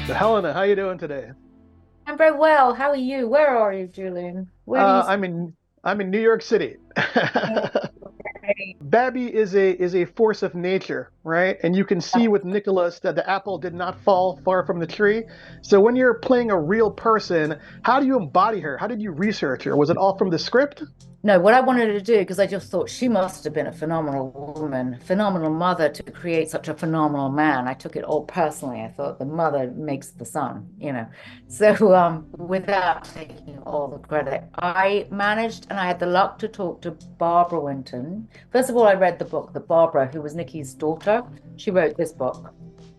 So Helena, how you doing today? I'm very well. How are you? Where are you, Julian? Where do you stay? I'm in New York City. Okay. Babby is a force of nature, right? And you can see with Nicholas that the apple did not fall far from the tree. So when you're playing a real person, how do you embody her? How did you research her? Was it all from the script? No, what I wanted to do, because I just thought she must have been a phenomenal woman, phenomenal mother to create such a phenomenal man. I took it all personally. I thought the mother makes the son. So without taking all the credit, I managed and I had the luck to talk to Barbara Winton. First of all, I read the book that Barbara, who was Nikki's daughter, she wrote this book.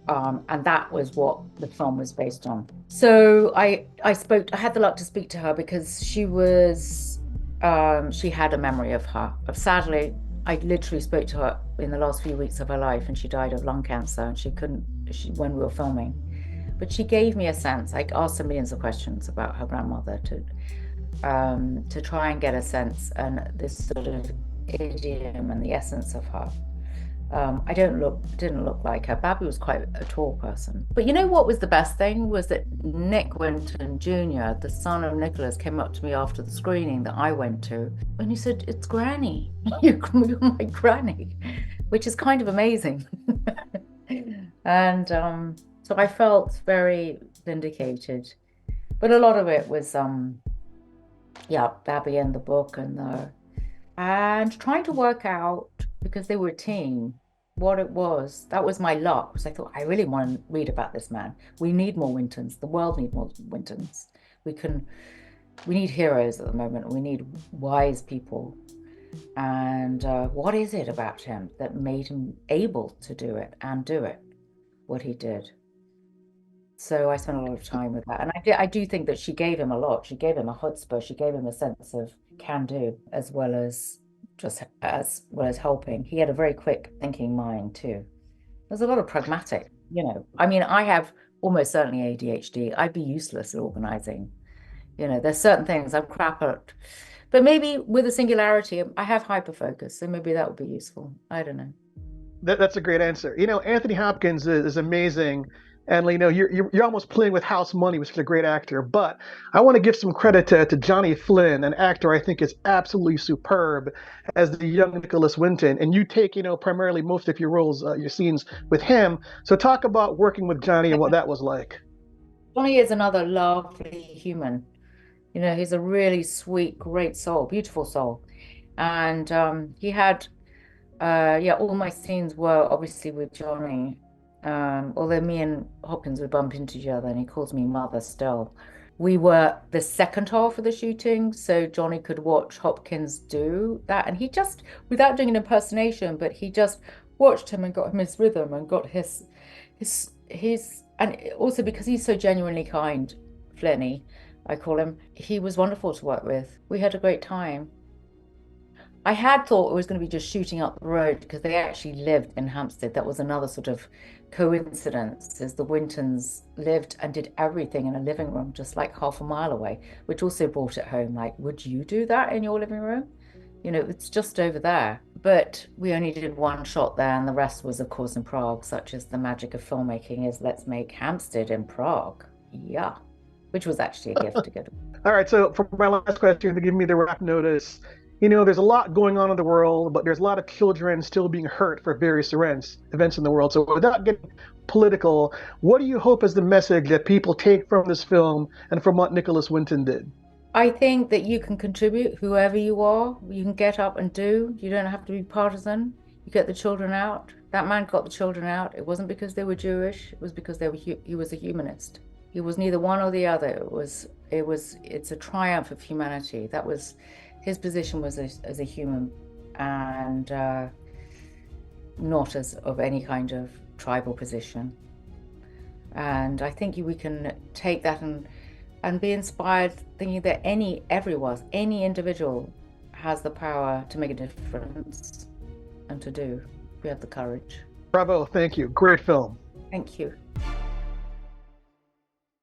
And that was what the film was based on. So I had the luck to speak to her because she had a memory of her. Of sadly, I literally spoke to her in the last few weeks of her life, and she died of lung cancer, and when we were filming. But she gave me a sense. I asked her millions of questions about her grandmother to try and get a sense and this sort of idiom and the essence of her. I didn't look like her. Babby was quite a tall person. But you know what was the best thing was that Nick Winton Jr., the son of Nicholas, came up to me after the screening that I went to, and he said, "It's Granny. You're my Granny," which is kind of amazing. And so I felt very vindicated. But a lot of it was, yeah, Babby and the book and trying to work out because they were a team what it was. That was my luck because I thought I really want to read about this man. We need more Wintons. The world needs more Wintons. We can we need heroes at the moment. We need wise people. And what is it about him that made him able to do it and do it, what he did? So I spent a lot of time with that. And I do think that she gave him a lot. She gave him a chutzpah. She gave him a sense of can do as well as helping. He had a very quick thinking mind too. There's a lot of pragmatic. I mean, I have almost certainly ADHD. I'd be useless at organizing. There's certain things I'm crap at. But maybe with a singularity, I have hyperfocus, so maybe that would be useful. I don't know. That's a great answer. Anthony Hopkins is amazing, and you're almost playing with house money, which is a great actor. But I want to give some credit to Johnny Flynn, an actor I think is absolutely superb as the young Nicholas Winton. And you take primarily most of your roles, your scenes with him. So talk about working with Johnny and what that was like. Johnny is another lovely human. He's a really sweet, great soul, beautiful soul. And he had, yeah, all my scenes were obviously with Johnny. Although me and Hopkins would bump into each other and he calls me mother still. We were the second half of the shooting, so Johnny could watch Hopkins do that. And he just, without doing an impersonation, but he just watched him and got him his rhythm and got and also because he's so genuinely kind, Flinny, I call him, he was wonderful to work with. We had a great time. I had thought it was going to be just shooting up the road because they actually lived in Hampstead. That was another sort of coincidence, as the Wintons lived and did everything in a living room just like half a mile away, which also brought it home. Like, would you do that in your living room? It's just over there. But we only did one shot there, and the rest was, of course, in Prague, such as the magic of filmmaking is let's make Hampstead in Prague. Yeah, which was actually a gift to get. All right, so for my last question, to give me the wrap notice, there's a lot going on in the world, but there's a lot of children still being hurt for various events in the world. So without getting political, what do you hope is the message that people take from this film and from what Nicholas Winton did? I think that you can contribute, whoever you are, you can get up and do. You don't have to be partisan. You get the children out. That man got the children out. It wasn't because they were Jewish. It was because he was a humanist. He was neither one or the other. It's a triumph of humanity. That was his position was as a human and not as of any kind of tribal position. And I think we can take that and be inspired thinking that any individual has the power to make a difference and to do. We have the courage. Bravo, thank you. Great film. Thank you.